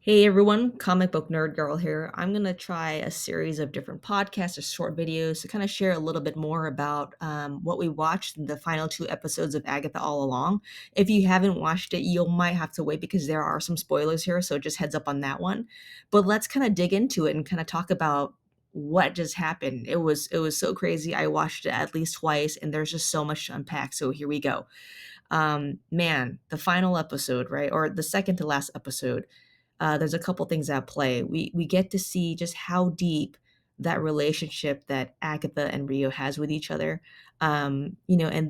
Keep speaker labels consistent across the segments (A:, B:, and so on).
A: Hey everyone, comic book nerd girl here. I'm gonna try a series of different podcasts or short videos to kind of share a little bit more about what we watched in the final two episodes of Agatha All Along. If you haven't watched it, you might have to wait because there are some spoilers here, so just heads up on that one. But let's kind of dig into it and kind of talk about what just happened. It was so crazy. I watched it at least twice, and there's just so much to unpack. So here we go. Man, the final episode, right, or the second to last episode, there's a couple things at play. We get to see just how deep that relationship that Agatha and Rio has with each other. And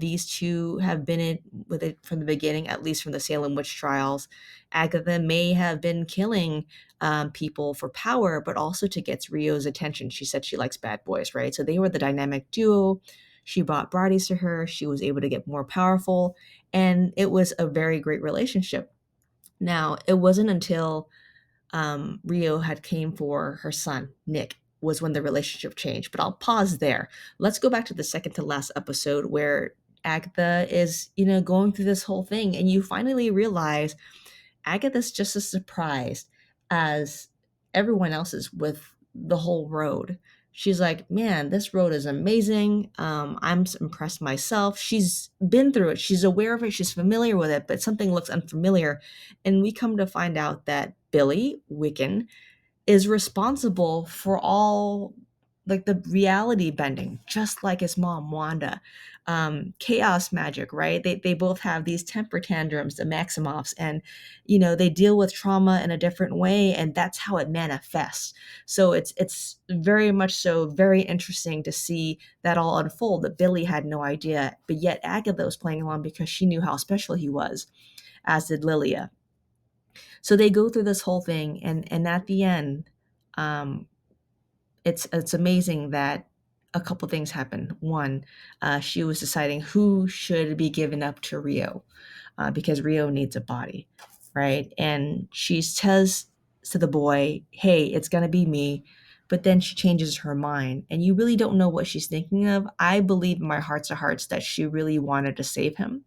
A: these two have been in with it from the beginning, at least from the Salem witch trials. Agatha may have been killing people for power, but also to get Rio's attention. She said she likes bad boys, right? So they were the dynamic duo. She brought bodies to her. She was able to get more powerful, and it was a very great relationship. Now, it wasn't until Rio had came for her son, Nick, was when the relationship changed. But I'll pause there. Let's go back to the second to last episode where Agatha is, going through this whole thing, and you finally realize Agatha's just as surprised as everyone else is with the whole road. She's like, man, this road is amazing. I'm impressed myself. She's been through it. She's aware of it. She's familiar with it, but something looks unfamiliar. And we come to find out that Billy Wiccan is responsible for all like the reality bending, just like his mom Wanda. Chaos magic, right? They both have these temper tantrums, the Maximoffs, and they deal with trauma in a different way, and that's how it manifests. So it's very much so very interesting to see that all unfold. That Billy had no idea, but yet Agatha was playing along because she knew how special he was, as did Lilia. So they go through this whole thing, and at the end, um, it's amazing that a couple things happen. One, she was deciding who should be given up to Rio, because Rio needs a body, right? And she says to the boy, "Hey, it's gonna be me." But then she changes her mind, and you really don't know what she's thinking of. I believe in my hearts of hearts that she really wanted to save him,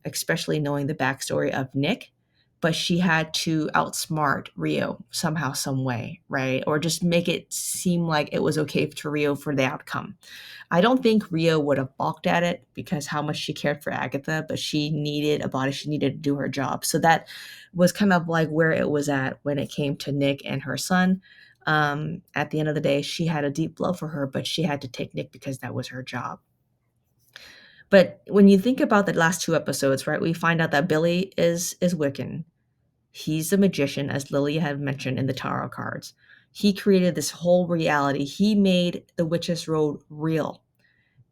A: especially knowing the backstory of Nick. But she had to outsmart Rio somehow, some way, right? Or just make it seem like it was okay to Rio for the outcome. I don't think Rio would have balked at it because how much she cared for Agatha, but she needed a body. She needed to do her job. So that was kind of like where it was at when it came to Nick and her son. At the end of the day, she had a deep love for her, but she had to take Nick because that was her job. But when you think about the last two episodes, right, we find out that Billy is Wiccan. He's a magician, as Lily had mentioned in the tarot cards. He created this whole reality. He made the Witch's Road real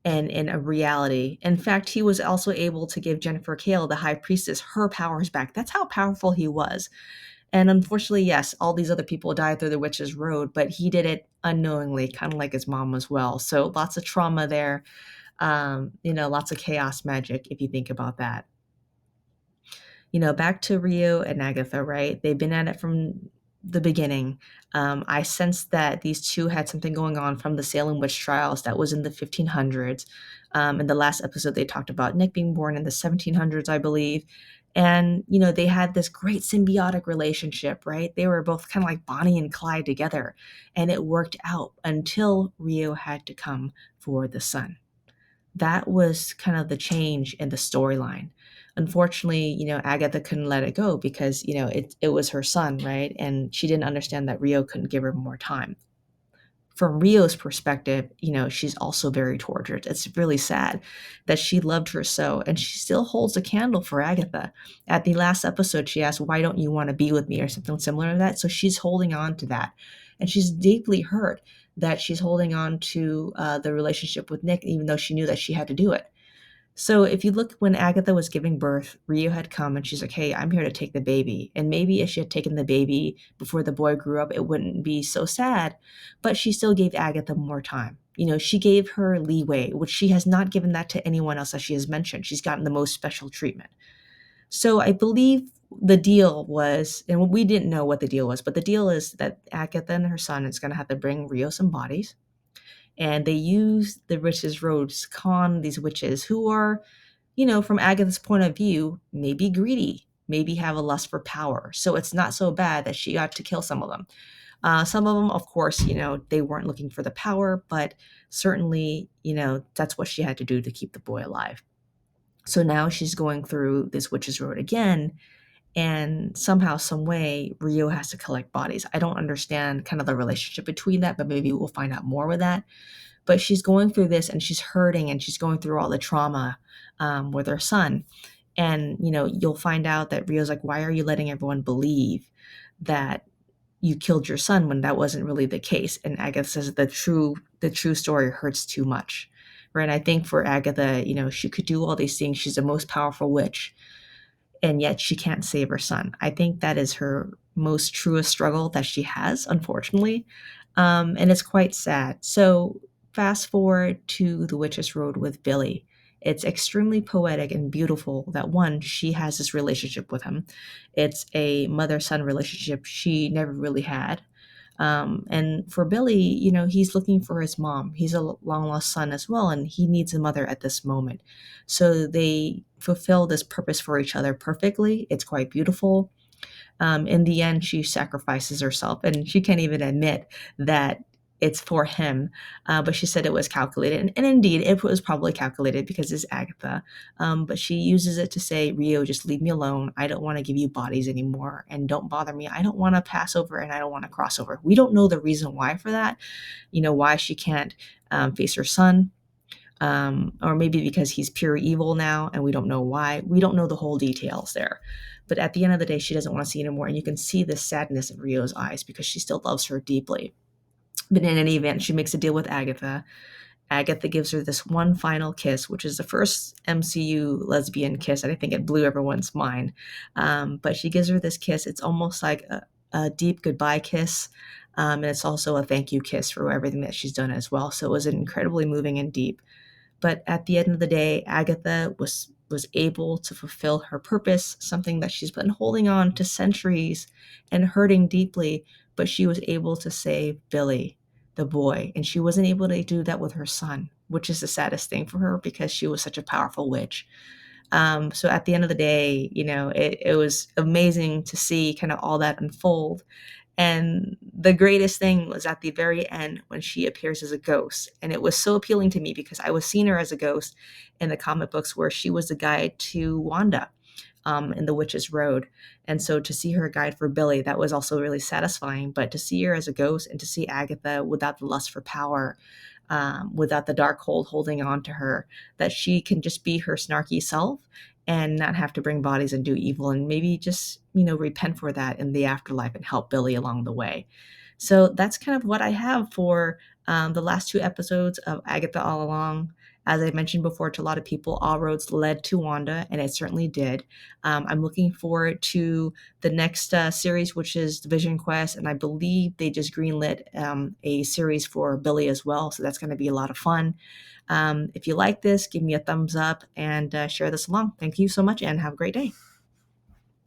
A: and in a reality. In fact, he was also able to give Jennifer Kale, the High Priestess, her powers back. That's how powerful he was. And unfortunately, yes, all these other people died through the Witch's Road, but he did it unknowingly, kind of like his mom as well. So lots of trauma there, lots of chaos magic if you think about that. Back to Rio and Agatha, right? They've been at it from the beginning. I sensed that these two had something going on from the Salem witch trials that was in the 1500s. In the last episode, they talked about Nick being born in the 1700s, I believe. And, they had this great symbiotic relationship, right? They were both kind of like Bonnie and Clyde together. And it worked out until Rio had to come for the son. That was kind of the change in the storyline. Unfortunately, Agatha couldn't let it go because, it was her son, right? And she didn't understand that Rio couldn't give her more time. From Rio's perspective, she's also very tortured. It's really sad that she loved her so, and she still holds a candle for Agatha. At the last episode, she asked, "Why don't you want to be with me?" or something similar to that. So she's holding on to that. And she's deeply hurt that she's holding on to the relationship with Nick, even though she knew that she had to do it. So if you look when Agatha was giving birth, Rio had come and she's like, "Hey, I'm here to take the baby." And maybe if she had taken the baby before the boy grew up, it wouldn't be so sad. But she still gave Agatha more time. She gave her leeway, which she has not given that to anyone else, as she has mentioned. She's gotten the most special treatment. So I believe the deal was, and we didn't know what the deal was, but the deal is that Agatha and her son is going to have to bring Rio some bodies, and they use the witches' roads to con these witches who are, from Agatha's point of view, maybe greedy. maybe have a lust for power. So it's not so bad that she got to kill some of them. Some of them, of course, they weren't looking for the power, but certainly, that's what she had to do to keep the boy alive. So now she's going through this witch's road again, and somehow, some way, Rio has to collect bodies. I don't understand kind of the relationship between that, but maybe we'll find out more with that. But she's going through this, and she's hurting, and she's going through all the trauma with her son. And you'll find out that Rio's like, "Why are you letting everyone believe that you killed your son when that wasn't really the case?" And Agatha says the true story hurts too much, right? I think for Agatha, she could do all these things. She's the most powerful witch, and yet she can't save her son. I think that is her most truest struggle that she has, unfortunately. And it's quite sad. So fast forward to the Witch's Road with Billy. It's extremely poetic and beautiful that, one, she has this relationship with him. It's a mother-son relationship she never really had. And for Billy, he's looking for his mom. He's a long lost son as well, and he needs a mother at this moment. So they fulfill this purpose for each other perfectly. It's quite beautiful. In the end, she sacrifices herself, and she can't even admit that it's for him. But she said it was calculated, and indeed, it was probably calculated because it's Agatha. But she uses it to say, "Rio, just leave me alone. I don't want to give you bodies anymore, and don't bother me. I don't want to pass over, and I don't want to cross over." We don't know the reason why for that. Why she can't face her son. Or maybe because he's pure evil now and we don't know why. We don't know the whole details there. But at the end of the day, she doesn't want to see anymore. And you can see the sadness in Rio's eyes because she still loves her deeply. But in any event, she makes a deal with Agatha. Agatha gives her this one final kiss, which is the first MCU lesbian kiss, and I think it blew everyone's mind. But she gives her this kiss. It's almost like a deep goodbye kiss. And it's also a thank you kiss for everything that she's done as well. So it was incredibly moving and deep. But at the end of the day, Agatha was able to fulfill her purpose, something that she's been holding on to centuries and hurting deeply, but she was able to save Billy, the boy, and she wasn't able to do that with her son, which is the saddest thing for her because she was such a powerful witch. So at the end of the day, it was amazing to see kind of all that unfold. And the greatest thing was at the very end when she appears as a ghost. And it was so appealing to me because I was seeing her as a ghost in the comic books where she was the guide to Wanda in The Witch's Road. And so to see her guide for Billy, that was also really satisfying. But to see her as a ghost and to see Agatha without the lust for power, without the dark hold holding on to her, that she can just be her snarky self and not have to bring bodies and do evil and maybe just, repent for that in the afterlife and help Billy along the way. So that's kind of what I have for the last two episodes of Agatha All Along. As I mentioned before to a lot of people, all roads led to Wanda, and it certainly did. I'm looking forward to the next series, which is Vision Quest, and I believe they just greenlit a series for Billy as well, so that's going to be a lot of fun. If you like this, give me a thumbs up and share this along. Thank you so much, and have a great day.